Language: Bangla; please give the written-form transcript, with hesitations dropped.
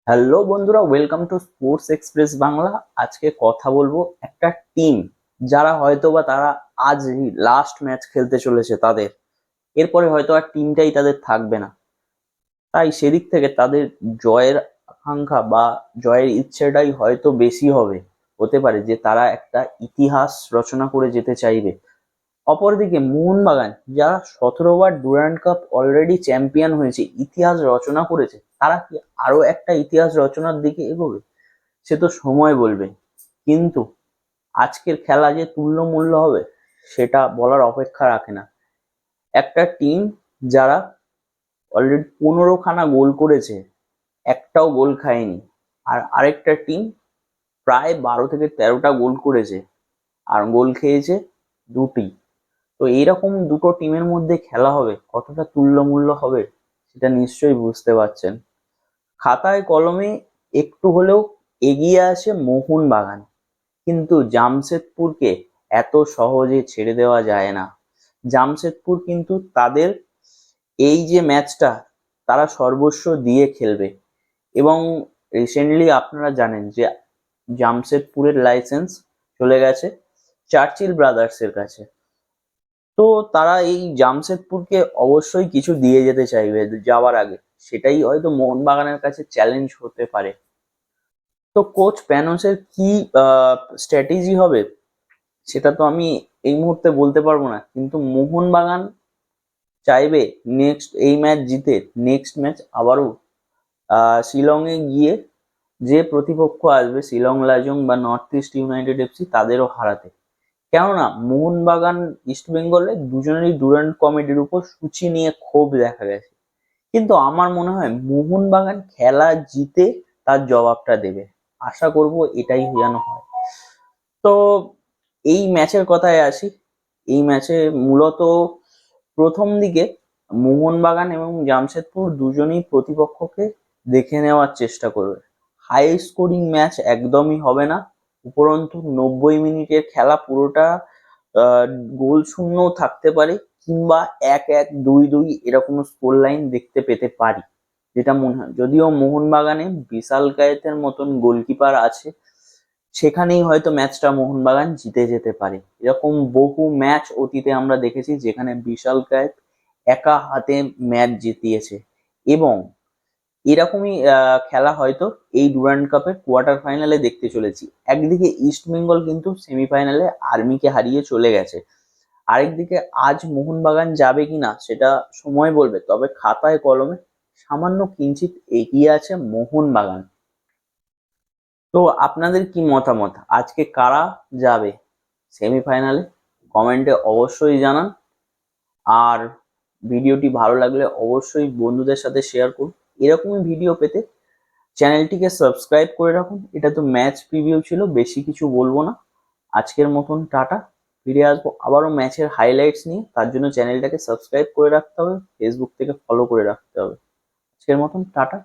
হ্যালো বন্ধুরা, welcome to sports express Bangla. আজকে কথা বলবো একটা টিম যারা হয়তো বা তারা আজ লাস্ট ম্যাচ খেলতে চলেছে তাদের, এরপরে হয়তো আর টিমটাই তাদের থাকবে না। তাই সেদিক থেকে তাদের জয়ের আকাঙ্ক্ষা বা জয়ের ইচ্ছেটাই হয়তো বেশি হবে, হতে পারে যে তারা একটা ইতিহাস রচনা করে যেতে চাইবে। অপরদিকে মোহনবাগান যারা 17 বার ডুরান্ড কাপ অলরেডি চ্যাম্পিয়ন হয়েছে, ইতিহাস রচনা করেছে, তারা কি আরো একটা ইতিহাস রচনার দিকে এগোবে? সে তো সময় বলবে। কিন্তু আজকের খেলা যে তুল্যমূল্য হবে সেটা বলার অপেক্ষা রাখে না। একটা টিম যারা অলরেডি 15খানা গোল করেছে, একটাও গোল খায়নি, আর আরেকটা টিম প্রায় 12 থেকে 13টা গোল করেছে আর গোল খেয়েছে দুটি। তো এইরকম দুটো টিমের মধ্যে খেলা হবে, কতটা তুল্যমূল্য হবে সেটা নিশ্চয়ই বুঝতে পারছেন। খাতায় কলমে একটু হলেও এগিয়ে আছে মোহনবাগান, কিন্তু জামশেদপুরকে এত সহজে ছেড়ে দেওয়া যায় না। জামশেদপুর কিন্তু তাদের এই যে ম্যাচটা তারা সর্বস্ব দিয়ে খেলবে। এবং রিসেন্টলি আপনারা জানেন যে জামশেদপুরের লাইসেন্স চলে গেছে চার্চিল ব্রাদার্সের কাছে। তো তারা এই জামশেদপুরকে অবশ্যই কিছু দিয়ে যেতে চাইবে যাওয়ার আগে। সেটাই হয়তো মোহনবাগানের কাছে চ্যালেঞ্জ হতে পারে। তো কোচ প্যানোসের কি স্ট্র্যাটেজি হবে সেটা তো আমি এই মুহূর্তে বলতে পারবো না, কিন্তু মোহনবাগান চাইবে নেক্সট এই ম্যাচ জিতে নেক্সট ম্যাচ আবারও শিলংয়ে গিয়ে যে প্রতিপক্ষ আসবে শিলং লাজং বা নর্থ ইস্ট ইউনাইটেড এফসি তাদেরও হারাতে। কেননা মোহনবাগান ইস্ট বেঙ্গলে দুজনেরই ডুরান্ড কমেডির উপর সূচি নিয়ে ক্ষোভ দেখা গেছে, কিন্তু আমার মনে হয় মোহনবাগান খেলা জিতে তার জবাবটা দেবে। আশা করব এটাই যেন হয়। তো এই ম্যাচের কথায় আসি। এই ম্যাচে মূলত প্রথম দিকে মোহনবাগান এবং জামশেদপুর দুজনেই প্রতিপক্ষকে দেখে নেওয়ার চেষ্টা করবে। হাই স্কোরিং ম্যাচ একদমই হবে না। উপরন্তু 90 মিনিটের খেলা পুরোটা গোল শূন্য থাকতে পারে, কিংবা 1-1 2-2 এরকম স্কোর লাইন দেখতে পেতে পারি, যেটা মনে হয়। যদিও মোহনবাগানে বিশাল কায়েতের মতন গোলকিপার আছে, সেখানেই হয়তো ম্যাচটা মোহনবাগান জিতে যেতে পারে। এরকম বহু ম্যাচ অতীতে আমরা দেখেছি যেখানে বিশাল কায়েত একা হাতে ম্যাচ জিতিয়েছে। এবং এরকমই খেলা হয়তো এই ডুরান্ড কাপের কোয়ার্টার ফাইনালে দেখতে চলেছি। একদিকে ইস্ট বেঙ্গল কিন্তু সেমিফাইনালে আর্মিকে হারিয়ে চলে গেছে, আরেকদিকে আজ মোহনবাগান যাবে কিনা সেটা সময় বলবে। তবে খাতায় কলমে সামান্য কিঞ্চিত এগিয়ে আছে মোহনবাগান। তো আপনাদের কি মতামত, আজকে কারা যাবে সেমিফাইনালে? কমেন্টে অবশ্যই জানান। আর ভিডিওটি ভালো লাগলে অবশ্যই বন্ধুদের সাথে শেয়ার করুন। এরকমই ভিডিও পেতে চ্যানেলটিকে সাবস্ক্রাইব করে রাখুন। এটা তো ম্যাচ প্রিভিউ ছিল, বেশি কিছু বলবো না। আজকের মতন টাটা। ফিরে আসবো আবারও ম্যাচের হাইলাইটস নিয়ে, তার জন্য চ্যানেলটাকে সাবস্ক্রাইব করে রাখতে হবে, ফেসবুক থেকে ফলো করে রাখতে হবে। আজকের মতন টাটা।